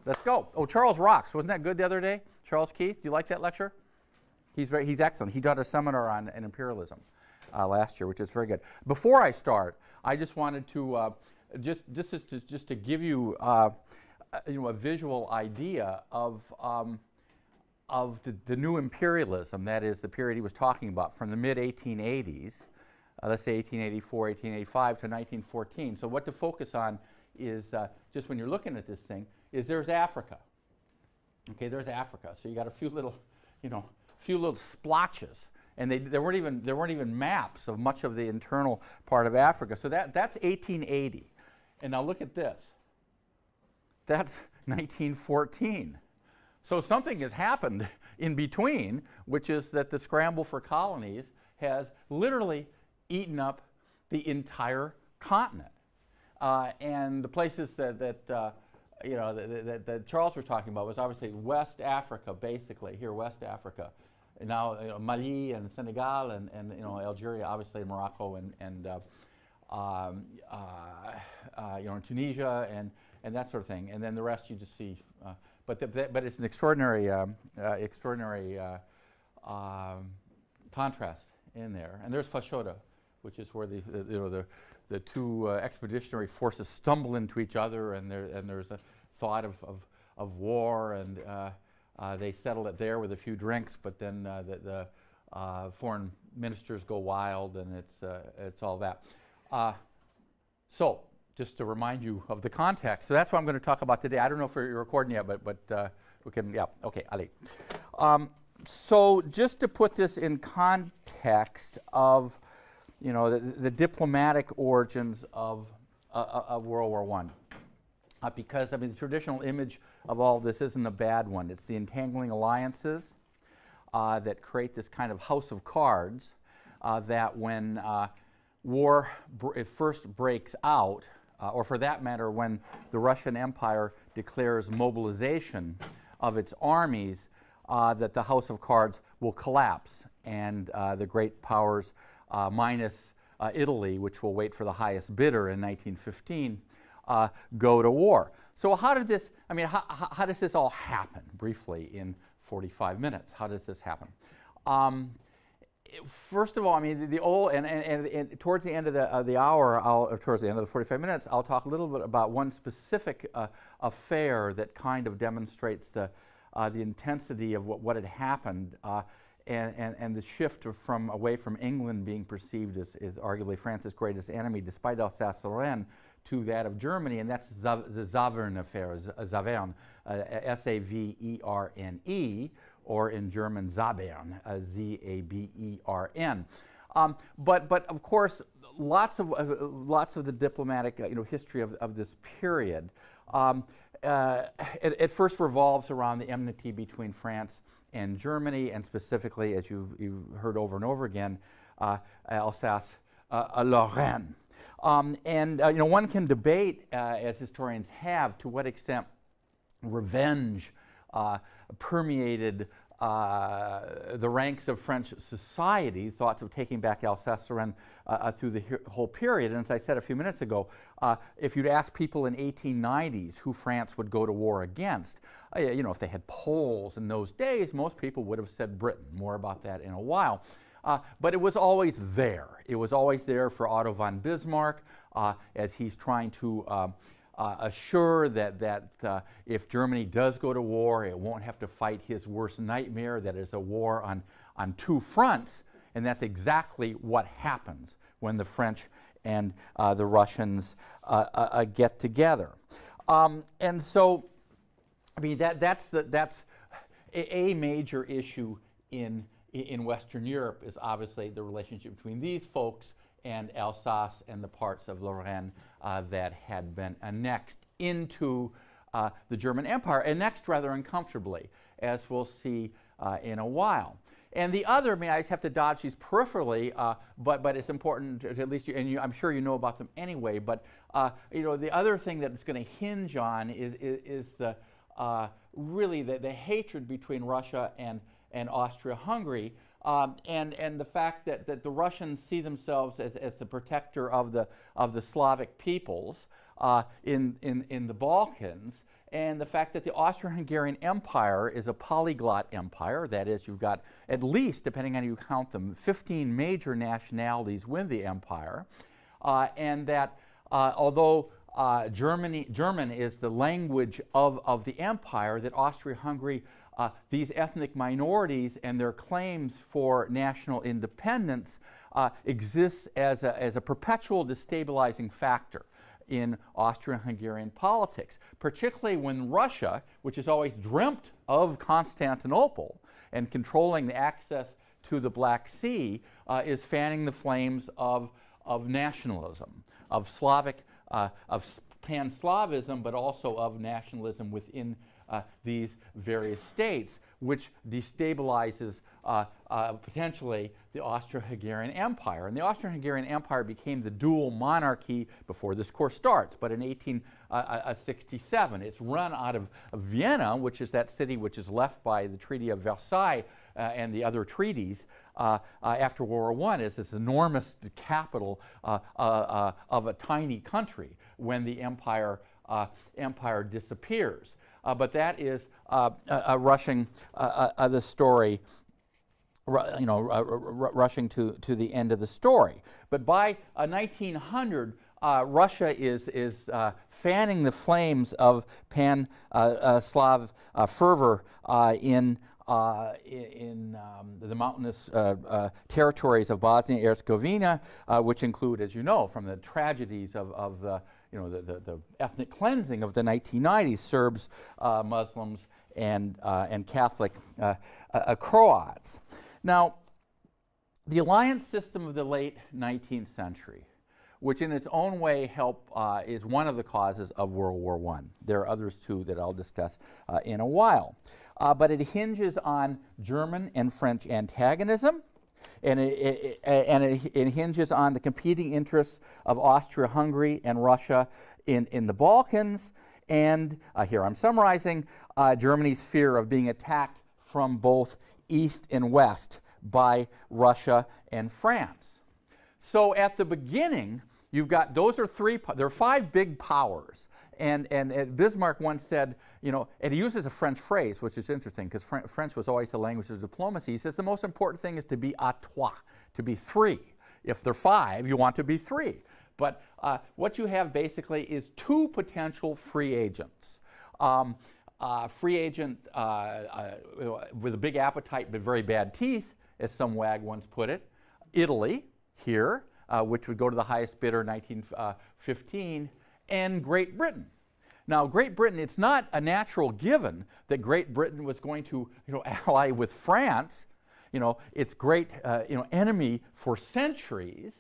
Let's go. Oh, Charles rocks. Wasn't that good the other day? Charles Keith, do you like that lecture? He's excellent. He taught a seminar on imperialism last year, which is very good. Before I start, I just wanted to just to give you a visual idea of the new imperialism. That is the period he was talking about from the mid 1880s, let's say 1884, 1885 to 1914. So what to focus on is just when you're looking at this thing is there's Africa. Okay, there's Africa. So you got a few little, few little splotches, and there weren't even maps of much of the internal part of Africa. So that's 1880. And now look at this. That's 1914. So something has happened in between, which is that the scramble for colonies has literally eaten up the entire continent. And the places that Charles was talking about was obviously West Africa, basically, here, West Africa. And now Mali and Senegal and Algeria, obviously, Morocco and Tunisia and that sort of thing. And then the rest you just see. But it's an extraordinary contrast in there. And there's Fashoda, which is where the two expeditionary forces stumble into each other, and there's a thought of war, and they settle it there with a few drinks. But then the foreign ministers go wild, and it's all that. So just to remind you of the context. So that's what I'm going to talk about today. I don't know if you're recording yet, but we can, yeah, okay, Ali. So just to put this in context of, the diplomatic origins of World War I. Because, the traditional image of all this isn't a bad one. It's the entangling alliances that create this kind of house of cards that when war first breaks out, or for that matter, when the Russian Empire declares mobilization of its armies, that the house of cards will collapse, and the great powers, minus Italy, which will wait for the highest bidder in 1915, go to war. So how did this, how does this all happen, briefly, in 45 minutes? How does this happen? First of all, the old, and towards the end of the hour, towards the end of the 45 minutes, I'll talk a little bit about one specific affair that kind of demonstrates the intensity of what had happened, and the shift away from England being perceived as arguably France's greatest enemy, despite Alsace-Lorraine, to that of Germany, and that's the Zavern affair, Zavern, S-A-V-E-R-N-E, or in German Zabern, Z-A-B-E-R-N. But of course, lots of the diplomatic history of this period. It first revolves around the enmity between France and Germany, and specifically, as you've heard over and over again, Alsace-Lorraine. One can debate, as historians have, to what extent revenge permeated the ranks of French society, thoughts of taking back Alsace-Lorraine through the whole period. And as I said a few minutes ago, if you'd ask people in 1890s who France would go to war against, if they had polls in those days, most people would have said Britain. More about that in a while. But it was always there. It was always there for Otto von Bismarck as he's trying to assure that if Germany does go to war, it won't have to fight his worst nightmare, that is a war on two fronts. And that's exactly what happens when the French and the Russians get together. And so, that's a major issue in Western Europe, is obviously the relationship between these folks and Alsace and the parts of Lorraine that had been annexed into the German Empire, annexed rather uncomfortably, as we'll see in a while. And the other, I just have to dodge these peripherally, but it's important to at least, I'm sure you know about them anyway, but the other thing that it's going to hinge on is the really the hatred between Russia and Austria-Hungary, and the fact that the Russians see themselves as the protector of the Slavic peoples in the Balkans, and the fact that the Austro-Hungarian Empire is a polyglot empire. That is, you've got at least, depending on how you count them, 15 major nationalities within the empire, and that although German is the language of the empire, that Austria-Hungary, these ethnic minorities and their claims for national independence exists as a perpetual destabilizing factor in Austrian-Hungarian politics, particularly when Russia, which has always dreamt of Constantinople and controlling the access to the Black Sea, is fanning the flames of nationalism, of pan-Slavism, but also of nationalism within these various states, which destabilizes potentially the Austro-Hungarian Empire. And the Austro-Hungarian Empire became the dual monarchy before this course starts, but in 1867. It's run out of Vienna, which is that city which is left by the Treaty of Versailles and the other treaties after World War I, is this enormous capital of a tiny country when the empire disappears. But that is rushing the story, rushing to the end of the story. But by 1900, Russia is fanning the flames of pan-Slav fervor in the mountainous territories of Bosnia and Herzegovina, which include, as you know, from the tragedies of the ethnic cleansing of the 1990s, Serbs, Muslims, and Catholic Croats. Now, the alliance system of the late 19th century, which in its own way is one of the causes of World War I. There are others too that I'll discuss in a while. But it hinges on German and French antagonism, and it hinges on the competing interests of Austria-Hungary and Russia in the Balkans, and here I'm summarizing, Germany's fear of being attacked from both east and west by Russia and France. So at the beginning, you've got, there are five big powers. And Bismarck once said, and he uses a French phrase, which is interesting, because French was always the language of diplomacy. He says the most important thing is to be à trois, to be three. If they're five, you want to be three. But what you have basically is two potential free agents. Free agent with a big appetite but very bad teeth, as some wag once put it, Italy, here, which would go to the highest bidder in 1915, and Great Britain. Now, Great Britain, it's not a natural given that Great Britain was going to ally with France, its great enemy for centuries,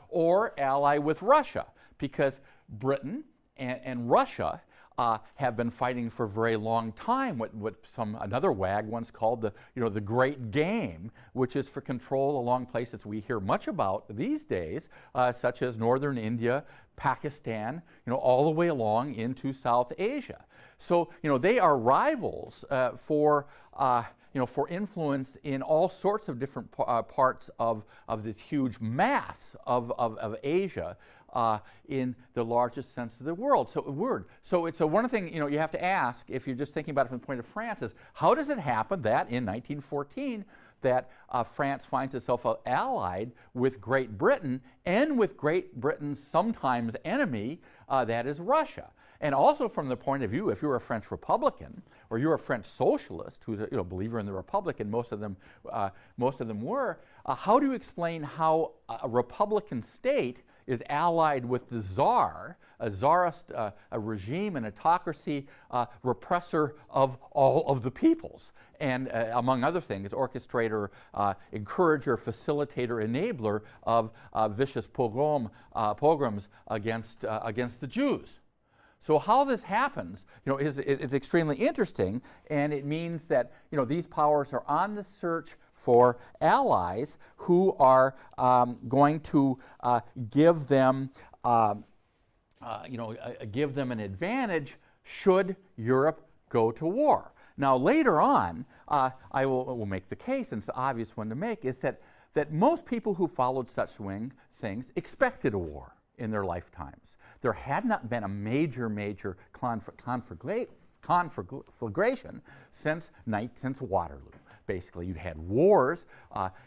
or ally with Russia, because Britain and Russia have been fighting for a very long time what another wag once called the great game, which is for control along places we hear much about these days, such as northern India, Pakistan, all the way along into South Asia. So they are rivals for influence in all sorts of different parts of this huge mass of Asia. In the largest sense of the word. So it's one thing you have to ask, if you're just thinking about it from the point of France, is how does it happen that in 1914 that France finds itself allied with Great Britain, and with Great Britain's sometimes enemy, that is Russia? And also from the point of view, if you're a French Republican or you're a French socialist who's a believer in the Republic, and most of them were, how do you explain how a Republican state is allied with the Tsar, a Tsarist a regime, an autocracy, repressor of all of the peoples, and among other things, orchestrator, encourager, facilitator, enabler of vicious pogroms against the Jews. So how this happens, is extremely interesting, and it means that these powers are on the search for allies who are going to give them an advantage should Europe go to war. Now later on, I will make the case, and it's the obvious one to make, is that most people who followed such things expected a war in their lifetimes. there had not been a major conflagration since Waterloo. Basically, you had wars,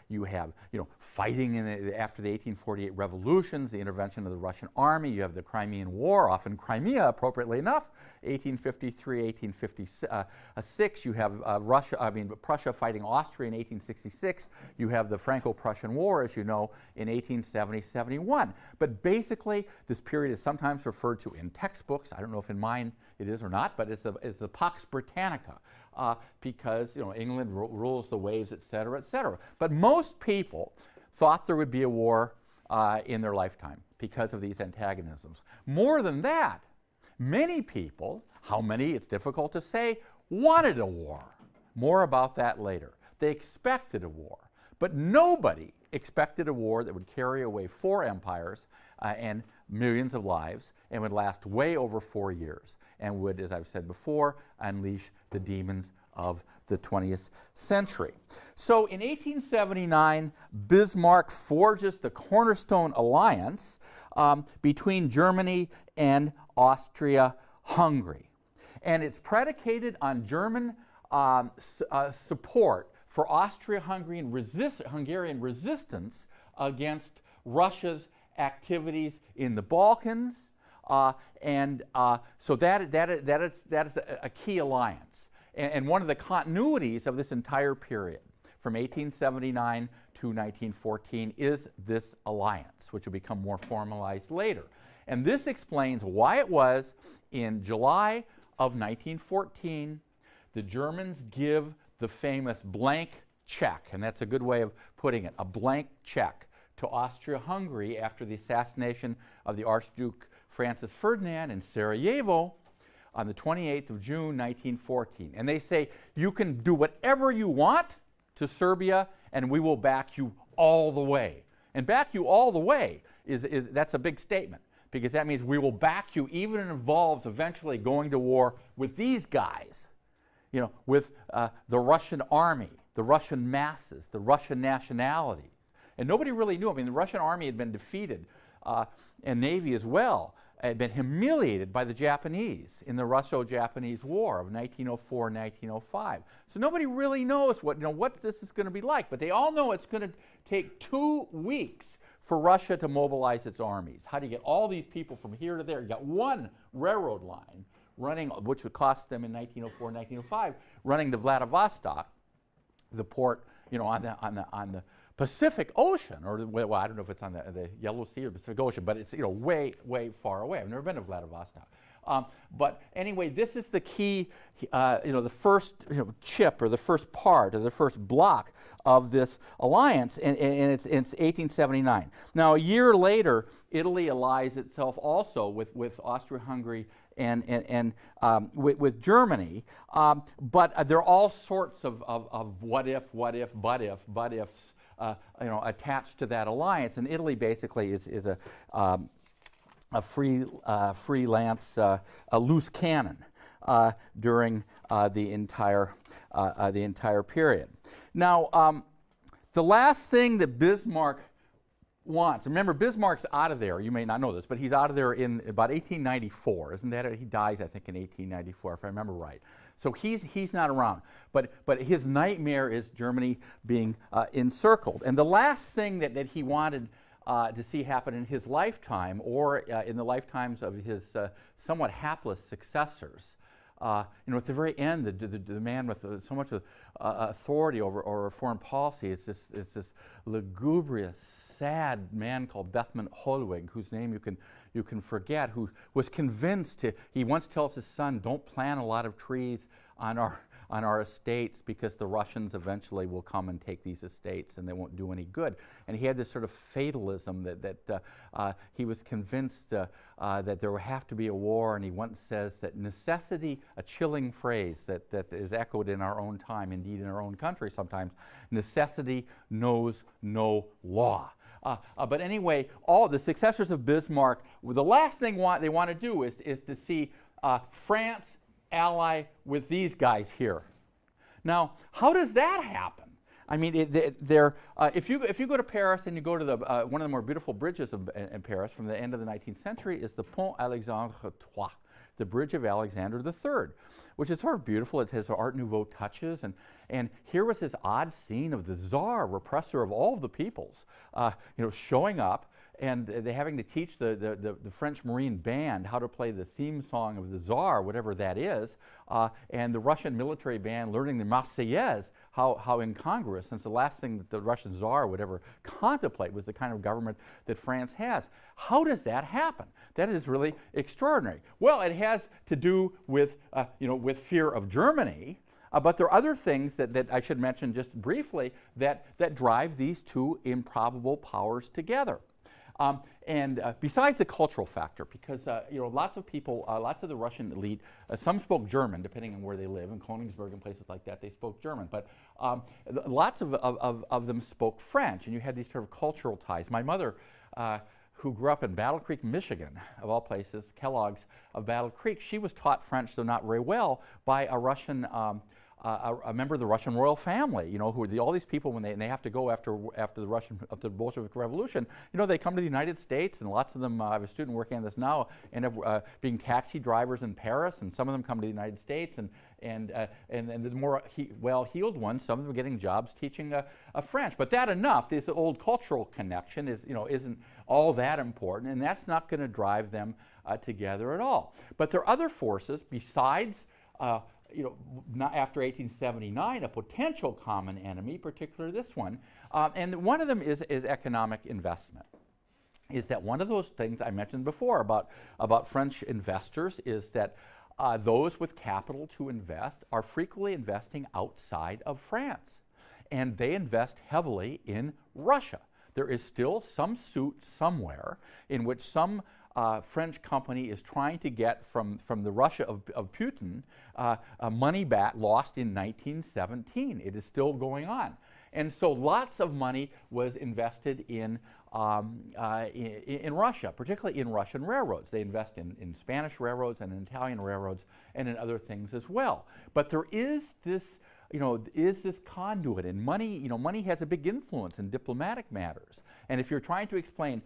you have fighting after the 1848 revolutions, the intervention of the Russian army, you have the Crimean War, often Crimea, appropriately enough, 1853, 1856, you have Prussia fighting Austria in 1866, you have the Franco-Prussian War, as you know, in 1870-71. But basically, this period is sometimes referred to in textbooks, I don't know if in mine it is or not, but it's the Pax Britannica. Because England rules the waves, et cetera, et cetera. But most people thought there would be a war in their lifetime because of these antagonisms. More than that, many people, how many, it's difficult to say, wanted a war. More about that later. They expected a war. But nobody expected a war that would carry away 4 empires and millions of lives and would last way over 4 years and would, as I've said before, unleash the demons of the 20th century. So in 1879, Bismarck forges the cornerstone alliance between Germany and Austria-Hungary. And it's predicated on German support for Austria-Hungarian resistance against Russia's activities in the Balkans. So that is a key alliance. And one of the continuities of this entire period, from 1879 to 1914, is this alliance, which will become more formalized later. And this explains why it was in July of 1914 the Germans give the famous blank check, and that's a good way of putting it, a blank check to Austria-Hungary after the assassination of the Archduke Francis Ferdinand in Sarajevo on the 28th of June, 1914. And they say, you can do whatever you want to Serbia, and we will back you all the way. And back you all the way, that's a big statement, because that means we will back you even if it involves eventually going to war with these guys, with the Russian army, the Russian masses, the Russian nationalities. And nobody really knew. I mean, the Russian army had been defeated, and Navy as well, had been humiliated by the Japanese in the Russo-Japanese War of 1904-1905. So nobody really knows what this is going to be like, but they all know it's going to take 2 weeks for Russia to mobilize its armies. How do you get all these people from here to there? You got one railroad line running, which would cost them in 1904-1905, running to Vladivostok, the port, on the Pacific Ocean, or well, I don't know if it's on the Yellow Sea or Pacific Ocean, but it's way far away. I've never been to Vladivostok. But anyway, this is the key, the first chip or the first part or the first block of this alliance, and it's 1879. Now, a year later, Italy allies itself also with Austria-Hungary and with Germany, but there are all sorts of what if, but ifs attached to that alliance, and Italy basically is a freelance, a loose cannon during the entire period. Now, the last thing that Bismarck wants, remember Bismarck's out of there, you may not know this, but he's out of there in about 1894, isn't that it? He dies, I think, in 1894, if I remember right. So he's not around, but his nightmare is Germany being encircled. And the last thing that he wanted to see happen in his lifetime, or in the lifetimes of his somewhat hapless successors, at the very end, the man with so much authority over foreign policy is this lugubrious, sad man called Bethmann Hollweg, whose name you can forget, who was convinced he once tells his son, don't plant a lot of trees on our estates because the Russians eventually will come and take these estates and they won't do any good. And he had this sort of fatalism that he was convinced that there would have to be a war, and he once says that necessity, a chilling phrase that is echoed in our own time, indeed in our own country sometimes, necessity knows no law. But anyway, all the successors of Bismarck, the last thing they want to do is to see France ally with these guys here. Now, how does that happen? I mean, if you go to Paris and you go to the one of the more beautiful bridges in Paris from the end of the 19th century is the Pont Alexandre III, the Bridge of Alexander III, which is sort of beautiful. It has Art Nouveau touches, and here was this odd scene of the Tsar, repressor of all of the peoples, showing up. And they're having to teach the French Marine Band how to play the theme song of the Tsar, whatever that is, and the Russian military band learning the Marseillaise, how incongruous, since the last thing that the Russian Tsar would ever contemplate was the kind of government that France has. How does that happen? That is really extraordinary. Well, it has to do with, with fear of Germany. But there are other things that I should mention just briefly that drive these two improbable powers together. Besides the cultural factor, because lots of people, lots of the Russian elite, some spoke German, depending on where they live. In Königsberg and places like that, they spoke German. But lots of them spoke French, and you had these sort of cultural ties. My mother, who grew up in Battle Creek, Michigan, of all places, Kellogg's of Battle Creek, she was taught French, though not very well, by a Russian. A member of the Russian royal family, who are all these people when they have to go after the Bolshevik Revolution, they come to the United States, and lots of them. I have a student working on this now, end up being taxi drivers in Paris, and some of them come to the United States, and the more well-heeled ones, some of them are getting jobs teaching French. But that enough, this old cultural connection isn't all that important, and that's not going to drive them together at all. But there are other forces besides. Not after 1879, a potential common enemy, particularly this one. And one of them is economic investment. Is that one of those things I mentioned before about French investors is that those with capital to invest are frequently investing outside of France. And they invest heavily in Russia. There is still some suit somewhere in which some French company is trying to get from the Russia of Putin money back lost in 1917. It is still going on. And so lots of money was invested in Russia, particularly in Russian railroads. They invest in Spanish railroads and in Italian railroads and in other things as well. But there is this conduit, and money, money has a big influence in diplomatic matters. And if you're trying to explain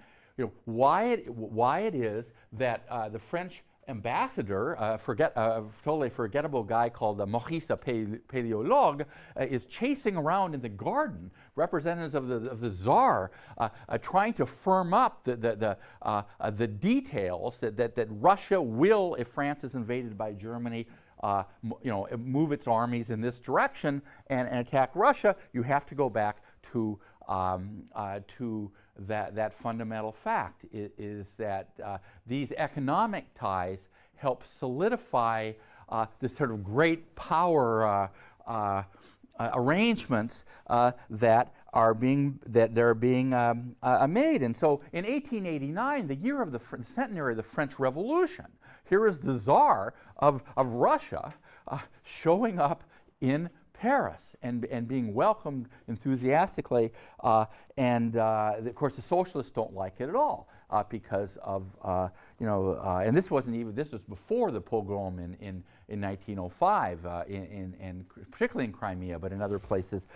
why it is that the French ambassador, totally forgettable guy called Maurice Paléologue, is chasing around in the garden representatives of the Tsar, trying to firm up the details that Russia will, if France is invaded by Germany, move its armies in this direction and attack Russia. You have to go back to that fundamental fact is that these economic ties help solidify the sort of great power arrangements that are being made. And so in 1889, the year of the centenary of the French Revolution, here is the Tsar of Russia showing up in Paris and being welcomed enthusiastically, and of course the socialists don't like it at all because of and this wasn't even, this was before the pogrom in 1905 and particularly in Crimea, but in other places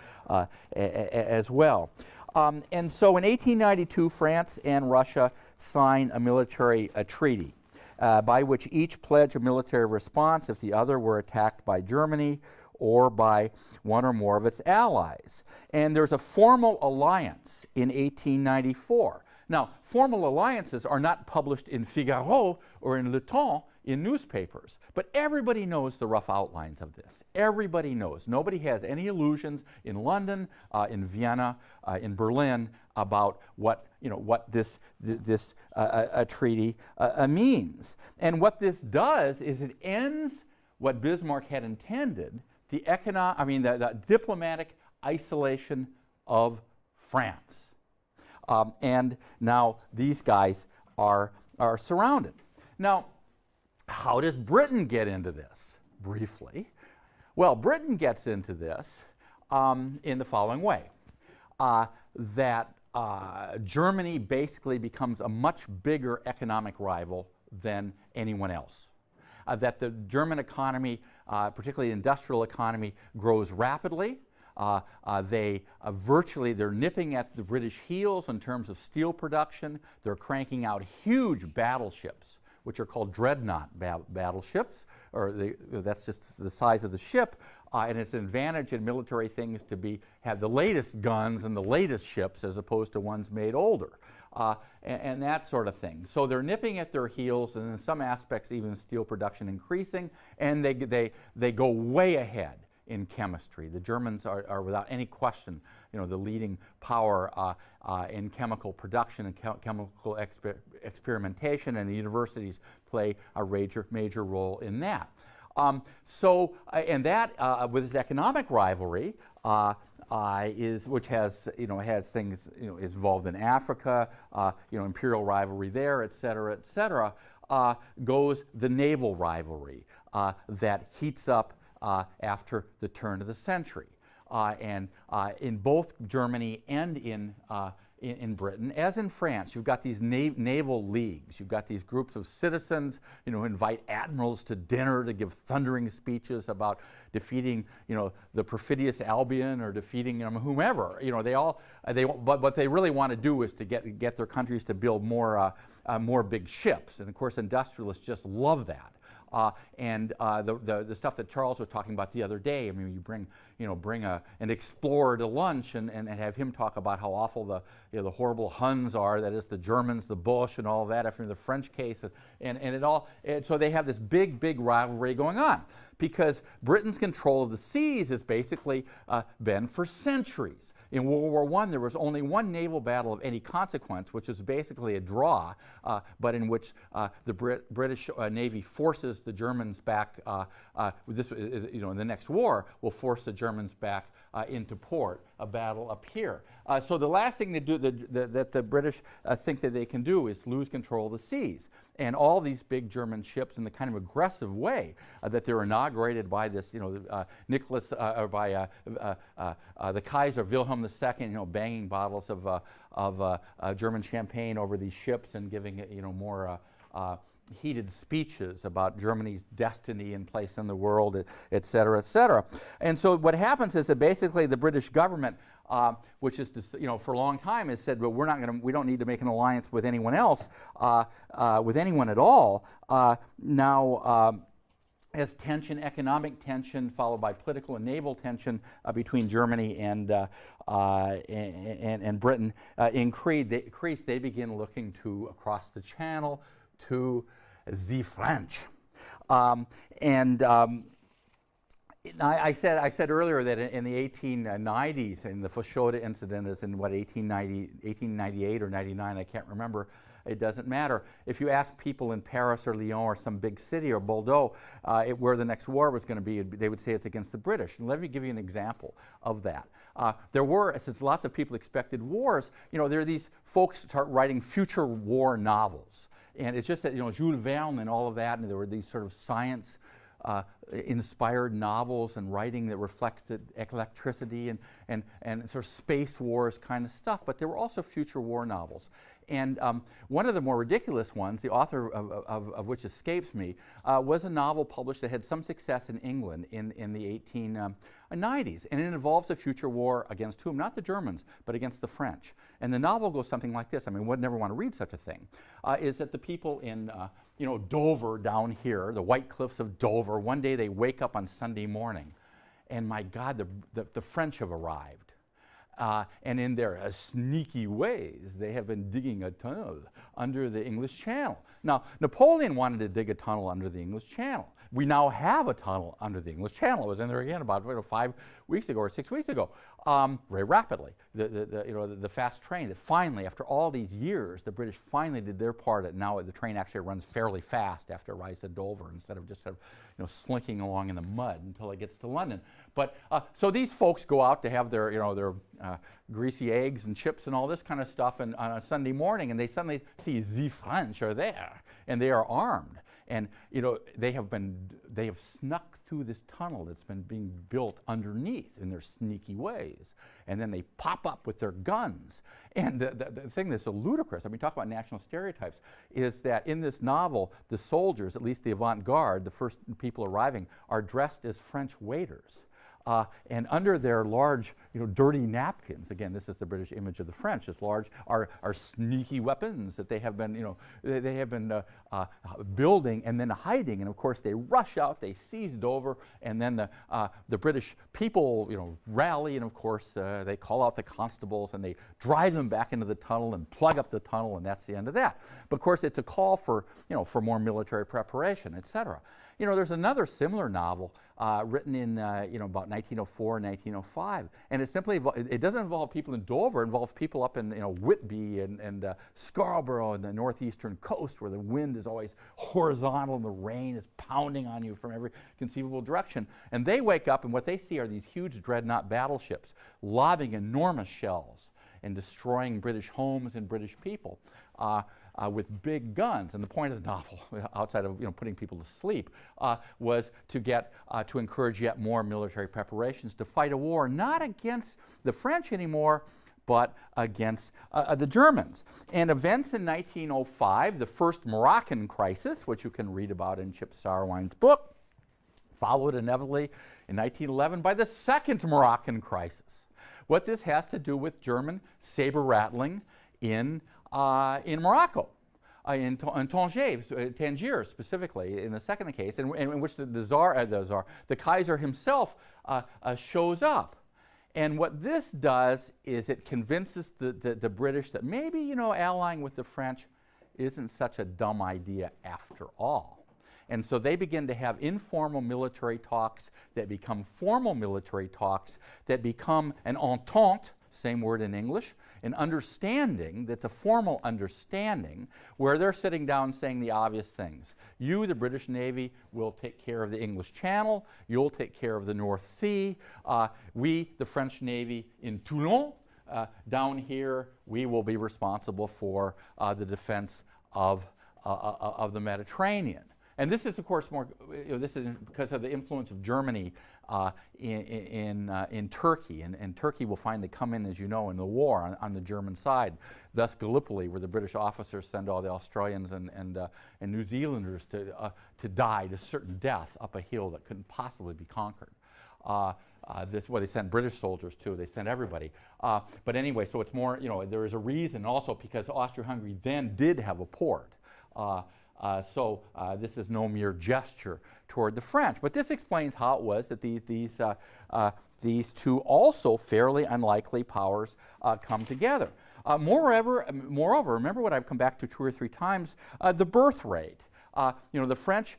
as well. And so in 1892, France and Russia sign a military treaty by which each pledged a military response if the other were attacked by Germany or by one or more of its allies. And there's a formal alliance in 1894. Now, formal alliances are not published in Figaro or in Le Temps in newspapers, but everybody knows the rough outlines of this. Everybody knows. Nobody has any illusions in London, in Vienna, in Berlin about what this treaty means. And what this does is it ends what Bismarck had intended, the diplomatic isolation of France. And now these guys are surrounded. Now, how does Britain get into this? Briefly. Well, Britain gets into this in the following way. That Germany basically becomes a much bigger economic rival than anyone else. That the German economy, particularly the industrial economy, grows rapidly. Virtually, they're nipping at the British heels in terms of steel production. They're cranking out huge battleships, which are called dreadnought battleships, or that's just the size of the ship. And it's an advantage in military things to have the latest guns and the latest ships as opposed to ones made older, and that sort of thing. So they're nipping at their heels, and in some aspects even steel production increasing, and they go way ahead in chemistry. The Germans are without any question, the leading power in chemical production and chemical experimentation, and the universities play a major role in that. And that with its economic rivalry which has things is involved in Africa, imperial rivalry there, et cetera, goes the naval rivalry that heats up after the turn of the century. And in both Germany and in Britain, as in France, you've got these naval leagues. You've got these groups of citizens, who invite admirals to dinner to give thundering speeches about defeating, the perfidious Albion or defeating whomever. But what they really want to do is to get their countries to build more big ships, and of course, industrialists just love that. The stuff that Charles was talking about the other day. I mean, you bring an explorer to lunch and have him talk about how awful the horrible Huns are. That is, the Germans, the Boche, and all of that. After the French case, so they have this big rivalry going on because Britain's control of the seas has basically been for centuries. In World War I, there was only one naval battle of any consequence, which is basically a draw, but in which the British Navy forces the Germans back. This is, in the next war, will force the Germans back into port. A battle up here. So the last thing they do that the British think that they can do is lose control of the seas. And all these big German ships, in the kind of aggressive way that they're inaugurated by this, Nicholas, or by the Kaiser Wilhelm II, banging bottles of German champagne over these ships and giving it, more heated speeches about Germany's destiny and place in the world, et cetera, et cetera. And so what happens is that basically the British government, which is, for a long time has said, well, we don't need to make an alliance with anyone else, with anyone at all. Now, as economic tension, followed by political and naval tension between Germany and Britain increased, they begin looking across the Channel to the French. I said earlier that in the 1890s, and the Fashoda incident is in 1898 or 99, I can't remember. It doesn't matter. If you ask people in Paris or Lyon or some big city or Bordeaux where the next war was going to be, they would say it's against the British. And let me give you an example of that. There were, since lots of people expected wars, there are these folks start writing future war novels. And it's just that, Jules Verne and all of that, and there were these sort of science inspired novels and writing that reflected electricity and sort of space wars kind of stuff, but there were also future war novels. And one of the more ridiculous ones, the author of which escapes me, was a novel published that had some success in England in the 1890s. And it involves a future war against whom? Not the Germans, but against the French. And the novel goes something like this. I mean, would never want to read such a thing. Is that the people in Dover down here, the White Cliffs of Dover, one day they wake up on Sunday morning, and my God, the French have arrived. And in their sneaky ways, they have been digging a tunnel under the English Channel. Now, Napoleon wanted to dig a tunnel under the English Channel. We now have a tunnel under the English Channel. It was in there again about 5 weeks ago or 6 weeks ago, very rapidly. The fast train that finally, after all these years, the British finally did their part. And now the train actually runs fairly fast after it arrives at Dover instead of just slinking along in the mud until it gets to London. But so these folks go out to have their greasy eggs and chips and all this kind of stuff on a Sunday morning, and they suddenly see the French are there, and they are armed. And they have snuck through this tunnel that's been being built underneath in their sneaky ways, and then they pop up with their guns. And the thing that's so ludicrous, I mean, talk about national stereotypes, is that in this novel, the soldiers, at least the avant-garde, the first people arriving, are dressed as French waiters. And under their large, dirty napkins, again, this is the British image of the French, this large, are sneaky weapons that they have been, building and then hiding. And of course, they rush out, they seize Dover, and then the British people, rally, and of course, they call out the constables, and they drive them back into the tunnel and plug up the tunnel, and that's the end of that. But of course, it's a call for, for more military preparation, etc. There's another similar novel written in, about 1904, 1905, and it doesn't involve people in Dover. It involves people up in, Whitby and Scarborough and the northeastern coast, where the wind is always horizontal and the rain is pounding on you from every conceivable direction. And they wake up, and what they see are these huge dreadnought battleships lobbing enormous shells and destroying British homes and British people. With big guns. And the point of the novel, outside of putting people to sleep, was to encourage yet more military preparations to fight a war not against the French anymore, but against the Germans. And events in 1905, the first Moroccan crisis, which you can read about in Chip Starwine's book, followed inevitably in 1911 by the second Moroccan crisis. What this has to do with German saber rattling in Morocco, in Tangier specifically, in the second case, in which the Kaiser himself shows up. And what this does is it convinces the British that maybe, allying with the French isn't such a dumb idea after all. And so they begin to have informal military talks that become formal military talks that become an entente, same word in English, an understanding that's a formal understanding where they're sitting down saying the obvious things. You, the British Navy, will take care of the English Channel. You'll take care of the North Sea. We, the French Navy in Toulon, down here, we will be responsible for the defense of the Mediterranean. And this is, of course, this is because of the influence of Germany in Turkey. And Turkey will finally come in, as you know, in the war on the German side. Thus Gallipoli, where the British officers send all the Australians and New Zealanders to die to certain death up a hill that couldn't possibly be conquered. They sent British soldiers too. They sent everybody. But anyway, so it's more, there is a reason also because Austria-Hungary then did have a port. So this is no mere gesture toward the French. But this explains how it was that these two also fairly unlikely powers come together. Moreover, remember what I've come back to 2 or 3 times, the birth rate. The French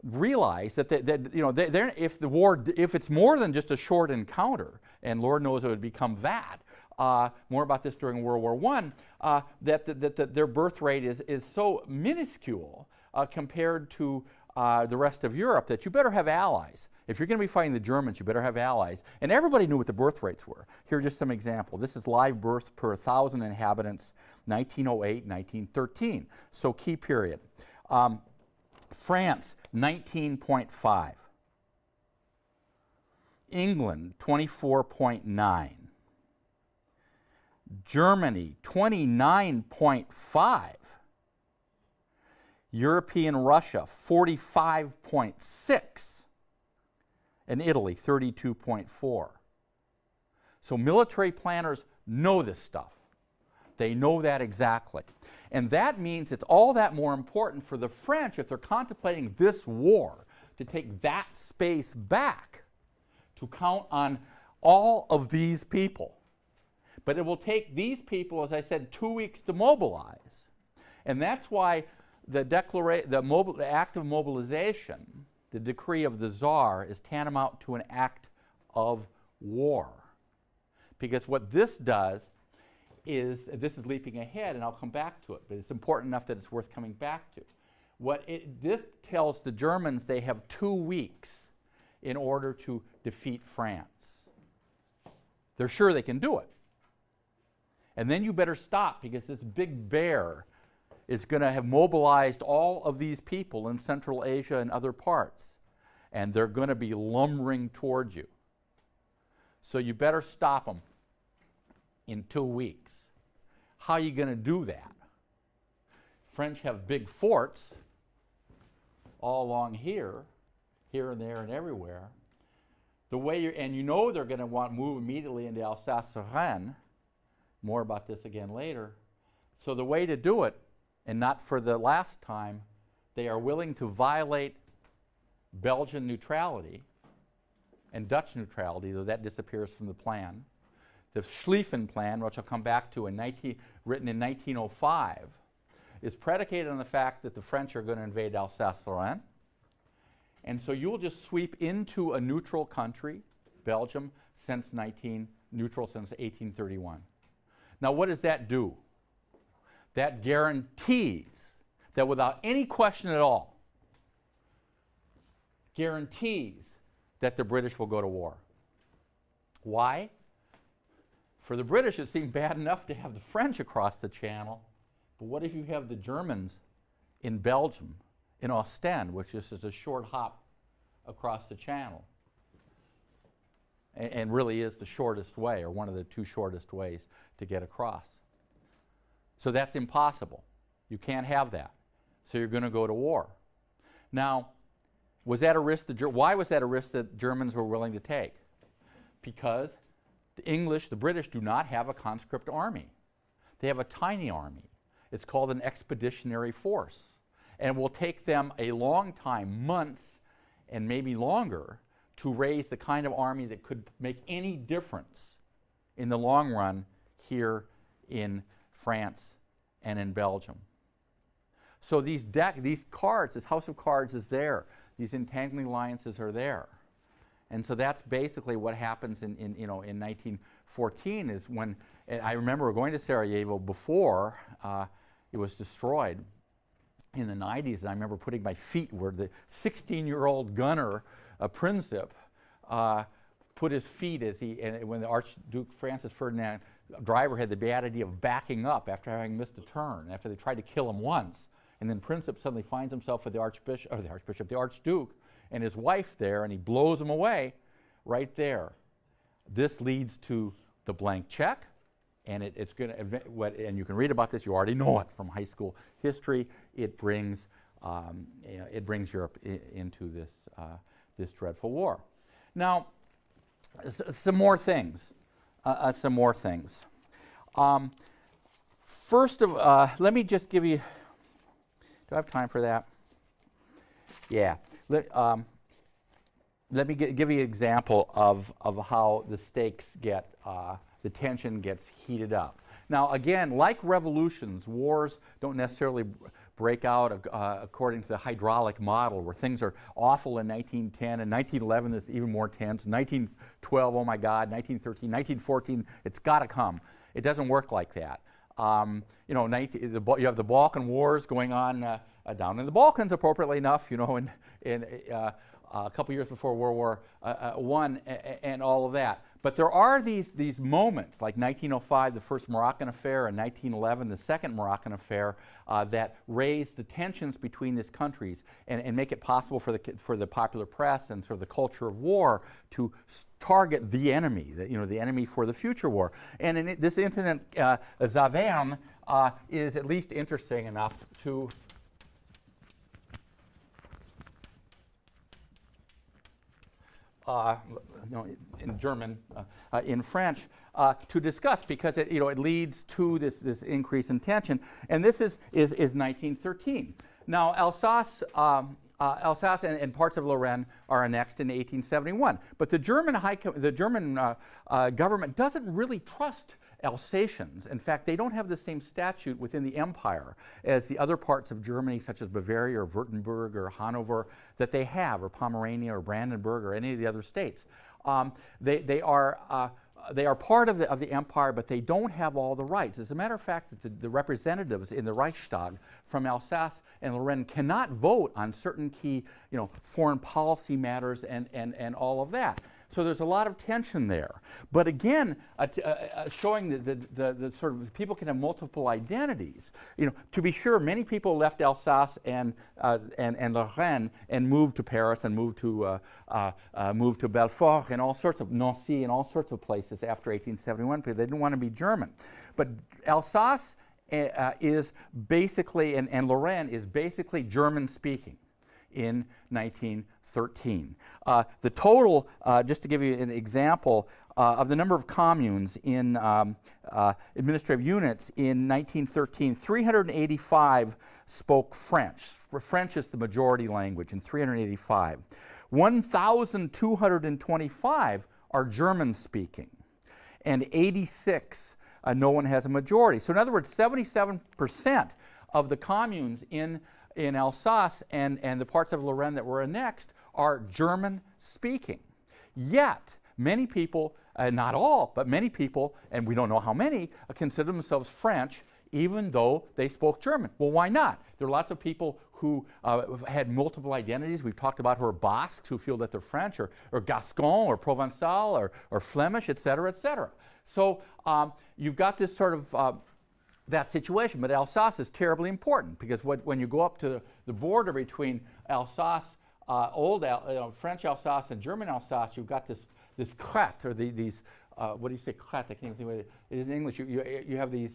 realize that if it's more than just a short encounter, and Lord knows it would become that, more about this during World War I, that their birth rate is so minuscule compared to the rest of Europe that you better have allies. If you're going to be fighting the Germans, you better have allies. And everybody knew what the birth rates were. Here are just some examples. This is live births per 1,000 inhabitants, 1908, 1913. So key period. France, 19.5. England, 24.9. Germany, 29.5. European Russia, 45.6. And Italy, 32.4. So military planners know this stuff. They know that exactly. And that means it's all that more important for the French, if they're contemplating this war, to take that space back, to count on all of these people. But it will take these people, as I said, 2 weeks to mobilize. And that's why the act of mobilization, the decree of the Tsar, is tantamount to an act of war. Because what this does is, this is leaping ahead, and I'll come back to it, but it's important enough that it's worth coming back to. This tells the Germans they have 2 weeks in order to defeat France. They're sure they can do it. And then you better stop, because this big bear is going to have mobilized all of these people in Central Asia and other parts, and they're going to be lumbering toward you. So you better stop them in 2 weeks. How are you going to do that? French have big forts all along here and there and everywhere. the way and you know they're going to want to move immediately into Alsace-Lorraine. More about this again later. So the way to do it, and not for the last time, they are willing to violate Belgian neutrality and Dutch neutrality, though that disappears from the plan. The Schlieffen Plan, which I'll come back to, written in 1905, is predicated on the fact that the French are going to invade Alsace-Lorraine. And so you'll just sweep into a neutral country, Belgium, neutral since 1831. Now, what does that do? That guarantees that without any question at all, guarantees that the British will go to war. Why? For the British, it seemed bad enough to have the French across the channel, but what if you have the Germans in Belgium, in Ostend, which is a short hop across the channel, and really is the shortest way, or one of the two shortest ways to get across. So that's impossible. You can't have that. So you're going to go to war. Now, was that a risk why was that a risk that Germans were willing to take? Because the British do not have a conscript army. They have a tiny army. It's called an expeditionary force. And it will take them a long time, months and maybe longer, to raise the kind of army that could make any difference in the long run here in France and in Belgium. So these cards, this house of cards is there. These entangling alliances are there. And so that's basically what happens in 1914 is when, and I remember going to Sarajevo before it was destroyed in the 90s, and I remember putting my feet where the 16-year-old gunner, Princip, put his feet when the Archduke Francis Ferdinand driver had the bad idea of backing up after having missed a turn, after they tried to kill him once. And then Princip suddenly finds himself with the Archduke and his wife there, and he blows him away right there. This leads to the blank check, and it's going to, and you can read about this, you already know it from high school history. It brings Europe into this dreadful war. Now, some more things. First of, let me just give you. Do I have time for that? Yeah. Let me give you an example of how the stakes get, the tension gets heated up. Now, again, like revolutions, wars don't necessarily break out according to the hydraulic model, where things are awful in 1910, and 1911 is even more tense, 1912, oh my God, 1913, 1914, it's got to come. It doesn't work like that. You have the Balkan Wars going on down in the Balkans, appropriately enough, in a couple years before World War I and all of that. But there are these moments, like 1905, the first Moroccan affair, and 1911, the second Moroccan affair, that raise the tensions between these countries and make it possible for the popular press and sort of the culture of war to target the enemy, the enemy for the future war. And in this incident, Zavern is at least interesting enough to in German, in French, to discuss, because it leads to this increase in tension. And this is 1913. Now, Alsace and parts of Lorraine are annexed in 1871. But the German government doesn't really trust Alsatians. In fact, they don't have the same statute within the empire as the other parts of Germany, such as Bavaria or Württemberg or Hanover, that they have, or Pomerania or Brandenburg or any of the other states. They are part of the empire, but they don't have all the rights. As a matter of fact, the representatives in the Reichstag from Alsace and Lorraine cannot vote on certain key, foreign policy matters and all of that. So there's a lot of tension there. But again, showing the sort of people can have multiple identities. To be sure, many people left Alsace and Lorraine and moved to Paris and moved to Belfort and all sorts of Nancy and all sorts of places after 1871 because they didn't want to be German. But Alsace is basically, and Lorraine is basically German speaking in 1913. 1913. The total, just to give you an example, of the number of communes in administrative units in 1913, 385 spoke French. French is the majority language in 385. 1,225 are German speaking, and 86 no one has a majority. So in other words, 77% of the communes in Alsace and the parts of Lorraine that were annexed are German speaking. Yet many people, not all, but many people, and we don't know how many, consider themselves French even though they spoke German. Well, why not? There are lots of people who had multiple identities. We've talked about who are Basques, who feel that they're French, or Gascon, or Provençal, or Flemish, et cetera, et cetera. So you've got this sort of that situation. But Alsace is terribly important because when you go up to the border between Alsace, French Alsace and German Alsace, you've got this crête, or these what do you say, crête? I can't even think of it in English. You have these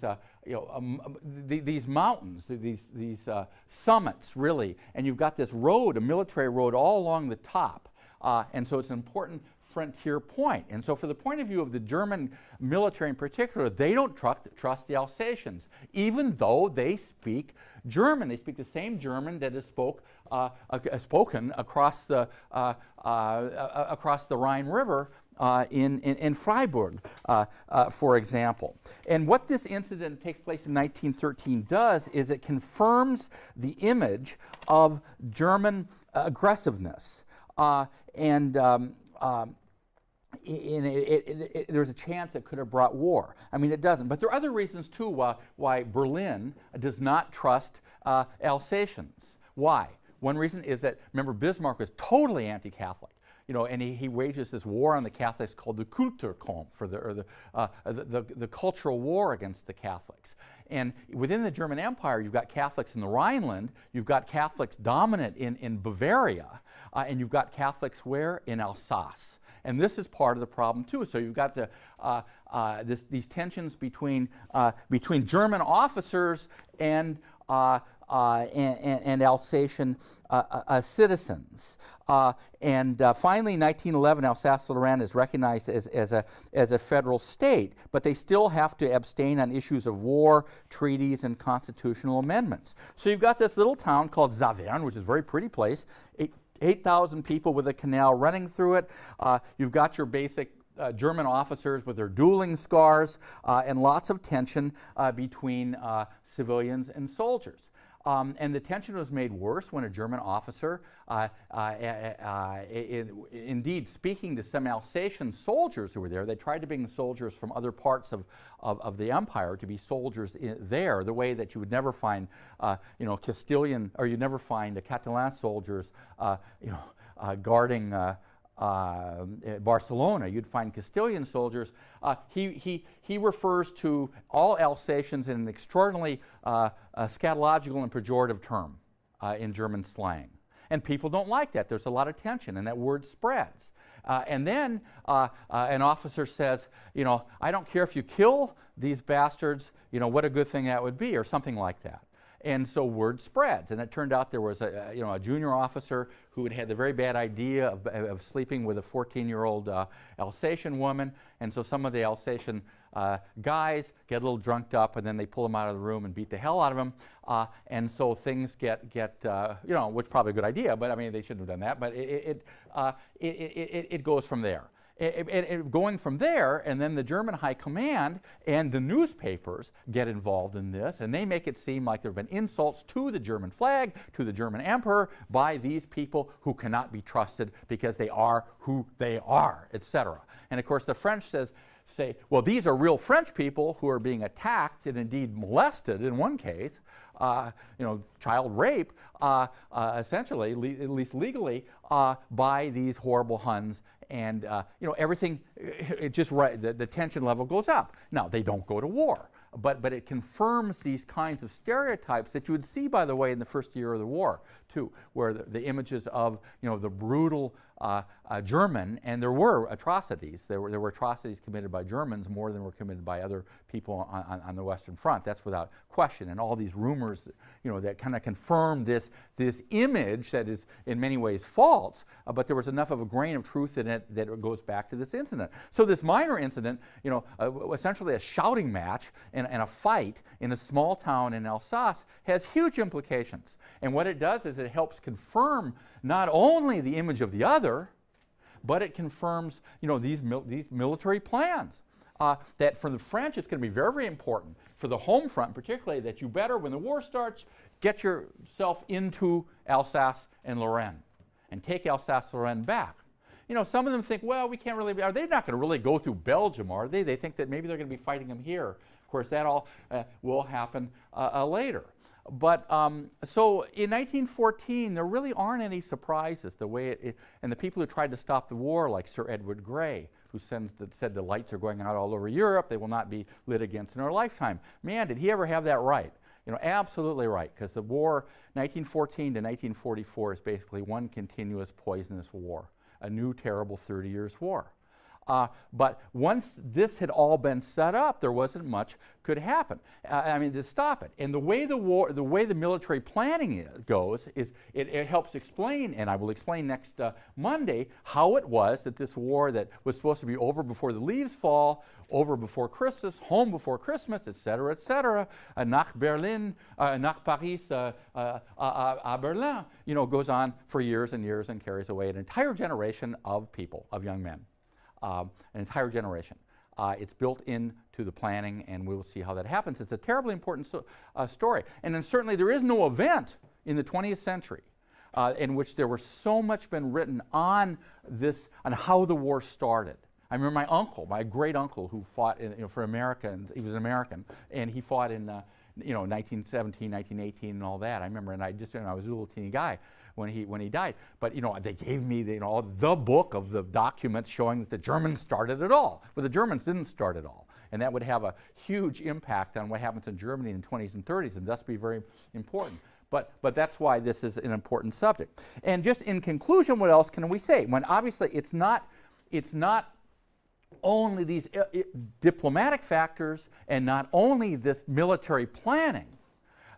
these mountains, these summits, really, and you've got this road, a military road, all along the top, and so it's an important frontier point. And so for the point of view of the German military in particular, they don't trust the Alsatians, even though they speak German. They speak the same German that is spoken across the Rhine River in Freiburg, for example. And what this incident takes place in 1913 does is it confirms the image of German aggressiveness. There's a chance it could have brought war. I mean, it doesn't. But there are other reasons, too, why Berlin does not trust Alsatians. Why? One reason is that, remember, Bismarck was totally anti-Catholic. And he wages this war on the Catholics called the Kulturkampf, the cultural war against the Catholics. And within the German Empire, you've got Catholics in the Rhineland, you've got Catholics dominant in Bavaria, and you've got Catholics where? In Alsace. And this is part of the problem too. So you've got these tensions between German officers and Alsatian citizens. Finally, in 1911, Alsace-Lorraine is recognized as a federal state, but they still have to abstain on issues of war, treaties, and constitutional amendments. So you've got this little town called Saverne, which is a very pretty place, 8,000 people with a canal running through it. You've got your basic German officers with their dueling scars, and lots of tension between civilians and soldiers. And the tension was made worse when a German officer, indeed speaking to some Alsatian soldiers who were there, they tried to bring soldiers from other parts of the empire to be soldiers there, the way that you would never find, Castilian, or you'd never find Catalan soldiers, guarding Barcelona. You'd find Castilian soldiers. He refers to all Alsatians in an extraordinarily scatological and pejorative term in German slang. And people don't like that. There's a lot of tension, and that word spreads. And then an officer says, I don't care if you kill these bastards, what a good thing that would be, or something like that. And so word spreads, and it turned out there was a junior officer who had had the very bad idea of sleeping with a 14-year-old Alsatian woman, and so some of the Alsatian guys get a little drunked up, and then they pull him out of the room and beat the hell out of him, and so things get which is probably a good idea, but I mean they shouldn't have done that, but it goes from there. Going from there, and then the German High Command and the newspapers get involved in this, and they make it seem like there have been insults to the German flag, to the German emperor, by these people who cannot be trusted because they are who they are, etc. And of course the French say, well, these are real French people who are being attacked and indeed molested in one case, child rape, essentially, at least legally, by these horrible Huns. And everything, the tension level goes up. Now, they don't go to war, but it confirms these kinds of stereotypes that you would see, by the way, in the first year of the war, too, where the images of, the brutal German, and there were atrocities. There were atrocities committed by Germans more than were committed by other people on the Western Front. That's without question. And all these rumors, that kind of confirm this image that is in many ways false, but there was enough of a grain of truth in it that it goes back to this incident. So this minor incident, essentially a shouting match and a fight in a small town in Alsace, has huge implications. And what it does is it helps confirm not only the image of the other, but it confirms, these military plans. That for the French, it's going to be very, very important. For the home front, particularly, that you better, when the war starts, get yourself into Alsace and Lorraine and take Alsace-Lorraine back. Some of them think, well, we can't really, are they not going to really go through Belgium, are they? They think that maybe they're going to be fighting them here. Of course, that all will happen later. But so in 1914, there really aren't any surprises. The way and the people who tried to stop the war, like Sir Edward Grey, who said the lights are going out all over Europe, they will not be lit against in our lifetime. Man, did he ever have that right? Absolutely right, because the war, 1914 to 1944, is basically one continuous poisonous war, a new terrible 30 Years' war. But once this had all been set up, there wasn't much could happen. To stop it. And the way the military planning goes is it helps explain, and I will explain next Monday, how it was that this war that was supposed to be over before the leaves fall, over before Christmas, home before Christmas, etc., nach Berlin, nach Paris, à Berlin, goes on for years and years and carries away an entire generation of people, of young men. An entire generation. It's built into the planning, and we will see how that happens. It's a terribly important story. And then certainly there is no event in the 20th century in which there was so much been written on this, on how the war started. I remember my uncle, my great uncle, who fought for America, and he was an American, and he fought in 1917, 1918, and all that. I remember, and I was a little teeny guy when he died. But they gave me the book of the documents showing that the Germans started it all. But the Germans didn't start it all, and that would have a huge impact on what happens in Germany in the 20s and 30s, and thus be very important. But that's why this is an important subject. And just in conclusion, what else can we say? When obviously it's not only these diplomatic factors and not only this military planning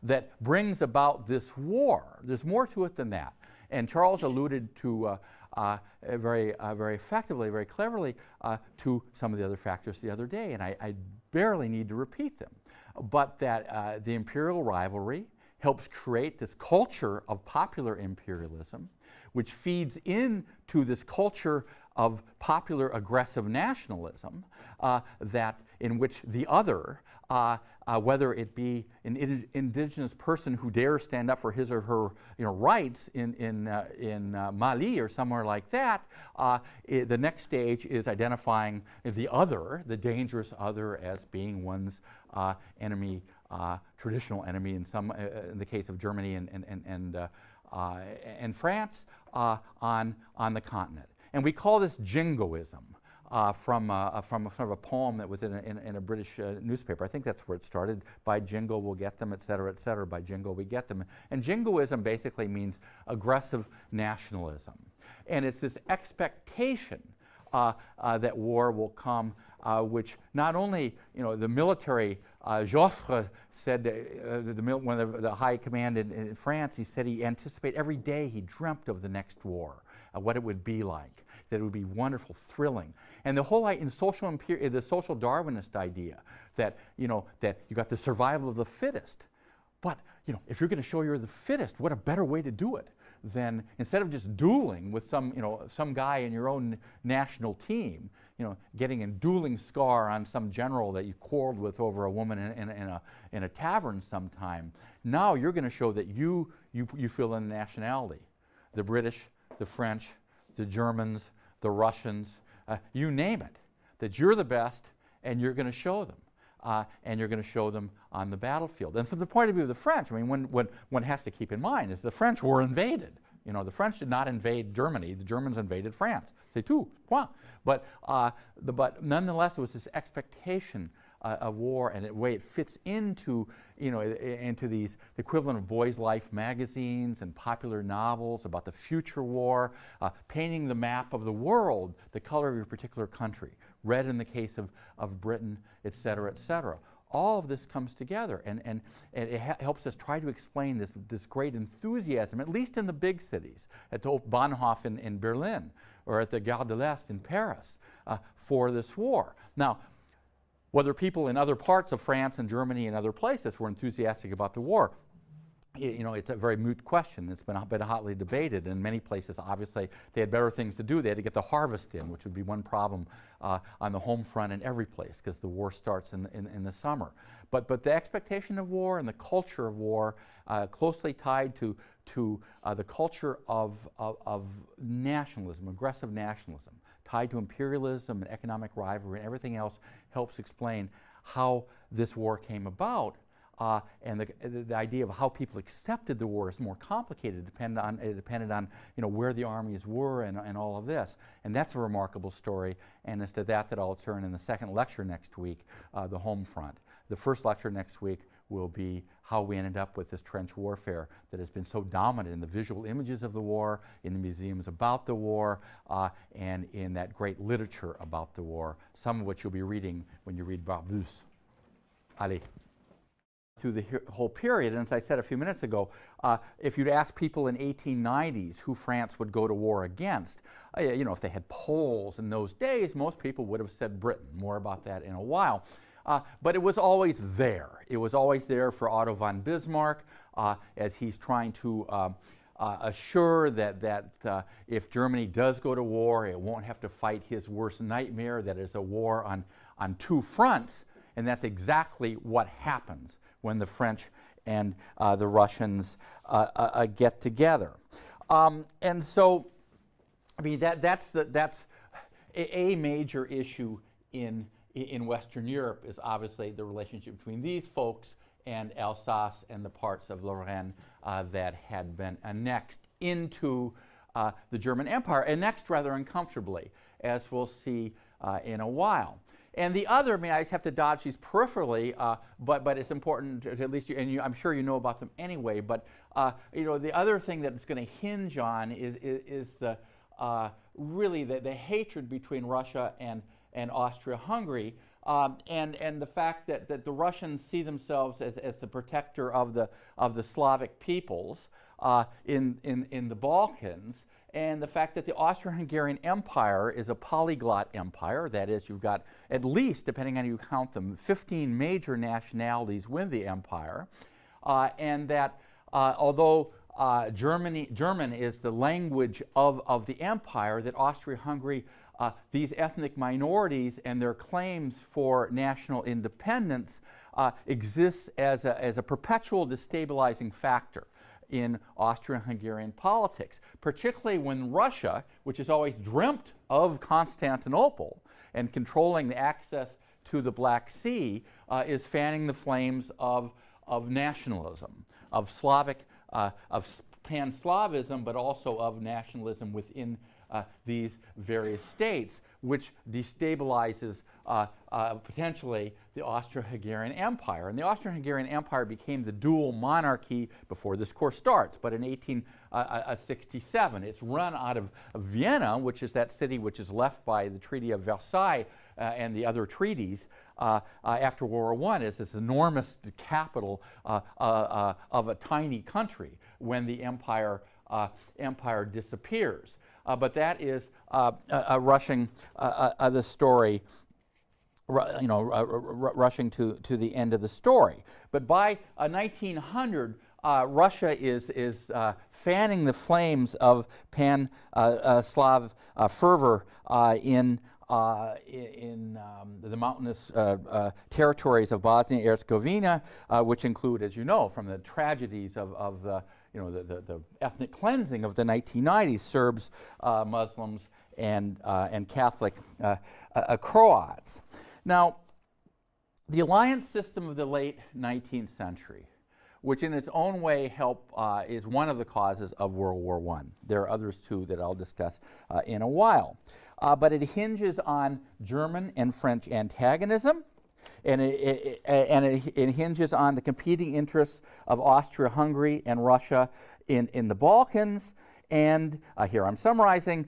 that brings about this war. There's more to it than that. And Charles alluded to very effectively, very cleverly, to some of the other factors the other day, and I barely need to repeat them. But that the imperial rivalry helps create this culture of popular imperialism, which feeds into this culture of popular aggressive nationalism, in which the other, whether it be an indigenous person who dares stand up for his or her rights in Mali or somewhere like that, the next stage is identifying the other, the dangerous other, as being one's enemy, traditional enemy in the case of Germany and France on the continent. And we call this jingoism. From sort of a poem that was in a British newspaper. I think that's where it started. By jingo we'll get them, et cetera, by jingo we get them. And jingoism basically means aggressive nationalism. And it's this expectation that war will come, which not only, the military, Joffre said, one of the high command in France, he said he anticipated every day, he dreamt of the next war, what it would be like, that it would be wonderful, thrilling. And the whole the social Darwinist idea that that you got the survival of the fittest, but if you're going to show you're the fittest, what a better way to do it than instead of just dueling with some guy in your own national team, getting a dueling scar on some general that you quarreled with over a woman in a tavern sometime. Now you're going to show that you fill in nationality, the British, the French, the Germans, the Russians, you name it, that you're the best, and you're going to show them. And you're going to show them on the battlefield. And from the point of view of the French, what one has to keep in mind is the French were invaded. The French did not invade Germany. The Germans invaded France. C'est tout. Point. But nonetheless, there was this expectation of war and the way it fits into, into the equivalent of boys' life magazines and popular novels about the future war, painting the map of the world, the color of your particular country, red in the case of Britain, et cetera, et cetera. All of this comes together, and it helps us try to explain this great enthusiasm, at least in the big cities, at the Bahnhof in Berlin, or at the Gare de l'Est in Paris, for this war. Now, whether people in other parts of France and Germany and other places were enthusiastic about the war, it's a very moot question. It's been hotly debated. In many places, obviously, they had better things to do. They had to get the harvest in, which would be one problem on the home front in every place, because the war starts in the summer. But the expectation of war and the culture of war, closely tied to the culture of nationalism, aggressive nationalism, tied to imperialism and economic rivalry and everything else, helps explain how this war came about. And the idea of how people accepted the war is more complicated. It depended on where the armies were and all of this. And that's a remarkable story. And it's to that I'll turn in the second lecture next week, the home front. The first lecture next week will be how we ended up with this trench warfare that has been so dominant in the visual images of the war, in the museums about the war, and in that great literature about the war, some of which you'll be reading when you read Barbusse. Allez. Through the whole period, and as I said a few minutes ago, if you'd ask people in 1890s who France would go to war against, if they had polls in those days, most people would have said Britain. More about that in a while. But it was always there. It was always there for Otto von Bismarck as he's trying to assure that if Germany does go to war, it won't have to fight his worst nightmare, that is a war on two fronts, and that's exactly what happens when the French and the Russians get together. And so, I mean, that's a major issue in Western Europe, is obviously the relationship between these folks and Alsace and the parts of Lorraine that had been annexed into the German Empire, annexed rather uncomfortably, as we'll see in a while. And the other, I mean, I just have to dodge these peripherally, but it's important to at least, I'm sure you know about them anyway, but the other thing that it's going to hinge on is the really the hatred between Russia and Austria-Hungary, and the fact that the Russians see themselves as the protector of the Slavic peoples in the Balkans, and the fact that the Austro-Hungarian Empire is a polyglot empire. That is, you've got at least, depending on how you count them, 15 major nationalities within the empire, and that although German is the language of the empire, that Austria-Hungary, these ethnic minorities and their claims for national independence exists as a perpetual destabilizing factor in Austro-Hungarian politics, particularly when Russia, which has always dreamt of Constantinople and controlling the access to the Black Sea, is fanning the flames of nationalism, of Slavic, of pan-Slavism, but also of nationalism within these various states, which destabilizes potentially the Austro-Hungarian Empire. And the Austro-Hungarian Empire became the dual monarchy before this course starts, but in 1867. It's run out of Vienna, which is that city which is left by the Treaty of Versailles and the other treaties after World War I, is this enormous capital of a tiny country when the empire disappears. But that is rushing the story, rushing to the end of the story. But by 1900, Russia is fanning the flames of pan-Slav fervor in the mountainous territories of Bosnia and Herzegovina, which include, as you know, from the tragedies of the ethnic cleansing of the 1990s, Serbs, Muslims, and Catholic Croats. Now, the alliance system of the late 19th century, which in its own way is one of the causes of World War I. There are others too that I'll discuss in a while. But it hinges on German and French antagonism, and it hinges on the competing interests of Austria-Hungary and Russia in the Balkans, and here I'm summarizing,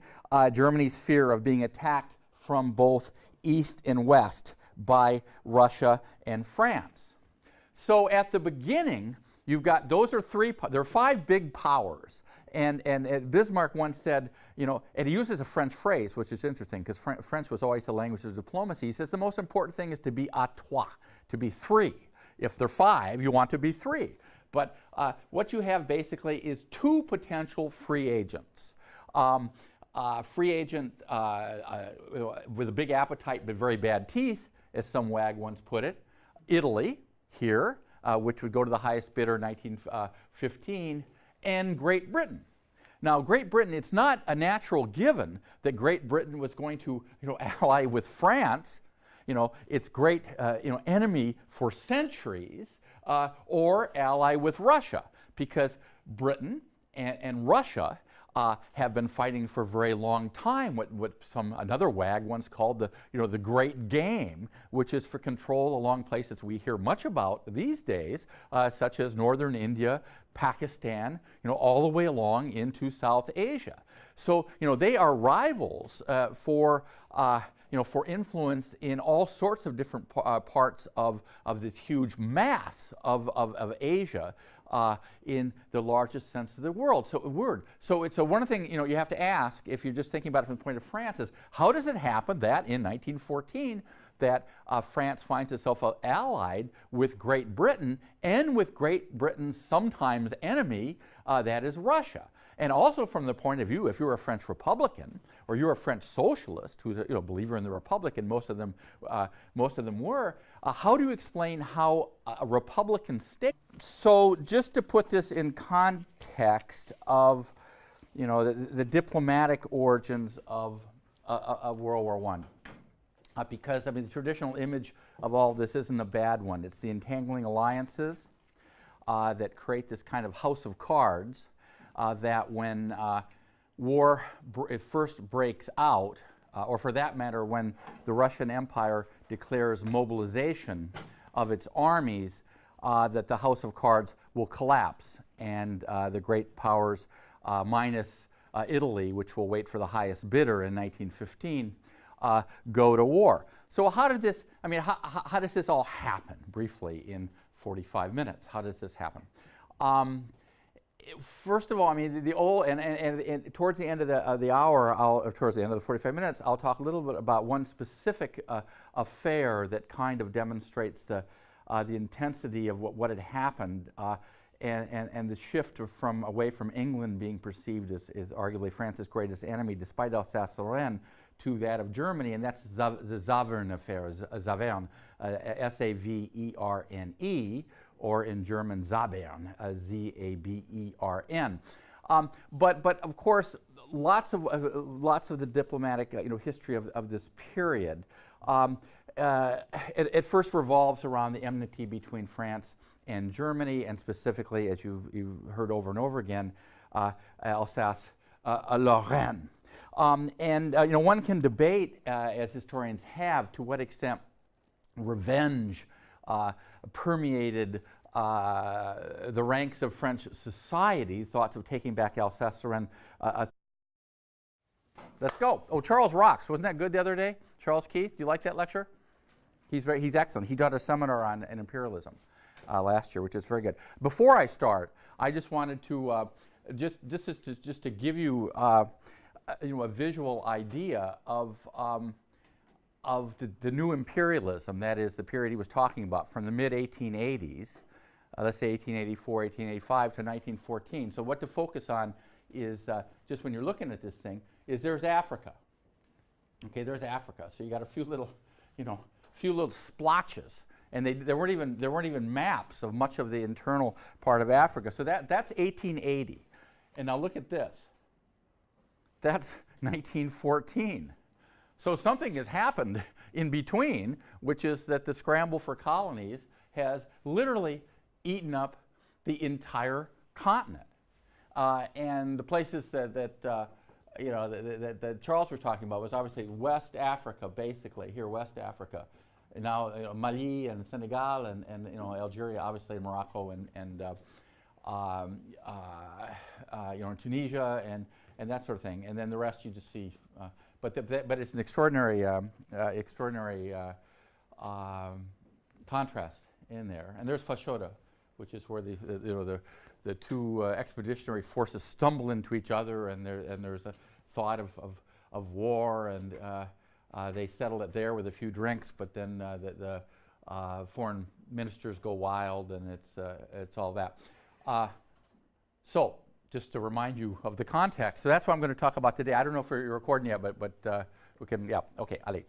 Germany's fear of being attacked from both east and west by Russia and France. So at the beginning, you've got, there are 5 big powers. And Bismarck once said, you know, and he uses a French phrase, which is interesting because French was always the language of diplomacy. He says the most important thing is to be à trois, to be 3. If they're 5, you want to be 3. But what you have basically is 2 potential free agents. Free agent with a big appetite but very bad teeth, as some wag once put it, Italy here, which would go to the highest bidder in 1915, and Great Britain. Now, Great Britain, it's not a natural given that Great Britain was going to, you know, ally with France, you know, its great, you know, enemy for centuries, or ally with Russia, because Britain and Russia have been fighting for a very long time. What another wag once called the, you know, the Great Game, which is for control along places we hear much about these days, such as northern India, Pakistan, you know, all the way along into South Asia. So, you know, they are rivals for you know, for influence in all sorts of different parts of this huge mass of Asia. In the largest sense of the word. So it's one thing, you know, you have to ask, if you're just thinking about it from the point of France, is how does it happen that in 1914 that France finds itself allied with Great Britain and with Great Britain's sometimes enemy, that is Russia? And also from the point of view, if you're a French Republican or you're a French socialist who's a, you know, believer in the Republic, and most of them were, how do you explain how a Republican state? So just to put this in context of, you know, the diplomatic origins of World War I, because I mean the traditional image of all this isn't a bad one. It's the entangling alliances that create this kind of house of cards. That when war first breaks out, or for that matter, when the Russian Empire declares mobilization of its armies, that the house of cards will collapse, and the great powers, minus Italy, which will wait for the highest bidder in 1915, go to war. So how did this, I mean, how does this all happen, briefly, in 45 minutes? How does this happen? First of all, I mean, the old, and towards the end of the hour, towards the end of the 45 minutes, I'll talk a little bit about one specific affair that kind of demonstrates the intensity of what had happened, and the shift away from England being perceived as arguably France's greatest enemy, despite Alsace-Lorraine, to that of Germany, and that's the Zavern affair, Zavern, S-A-V-E-R-N-E, or in German Zabern, Z-A-B-E-R-N. But of course, lots of the diplomatic you know, history of this period, it first revolves around the enmity between France and Germany, and specifically, as you've heard over and over again, Alsace-Lorraine. And you know, one can debate, as historians have, to what extent revenge permeated the ranks of French society, thoughts of taking back Alsace-Lorraine. Let's go. Oh, Charles Rocks. Wasn't that good the other day? Charles Keith, do you like that lecture? He's excellent. He taught a seminar on imperialism last year, which is very good. Before I start, I just wanted to, just to give you, you know, a visual idea of the new imperialism, that is the period he was talking about, from the mid-1880s, let's say 1884, 1885 to 1914. So what to focus on is, just when you're looking at this thing, is there's Africa. Okay, there's Africa. So you got a few little, you know, splotches, and there weren't even maps of much of the internal part of Africa. So that's 1880. And now look at this. That's 1914. So something has happened in between, which is that the scramble for colonies has literally eaten up the entire continent. And the places that you know, that Charles was talking about was obviously West Africa, basically, here, West Africa. now Mali and Senegal and Algeria, obviously Morocco and Tunisia and that sort of thing. And then the rest you just see. But it's an extraordinary contrast in there. And there's Fashoda, which is where the two expeditionary forces stumble into each other, and there's a thought of war, and they settle it there with a few drinks, but then the foreign ministers go wild, and it's all that. So just to remind you of the context. So that's what I'm going to talk about today. I don't know if you're recording yet, but we can, yeah, okay, allez.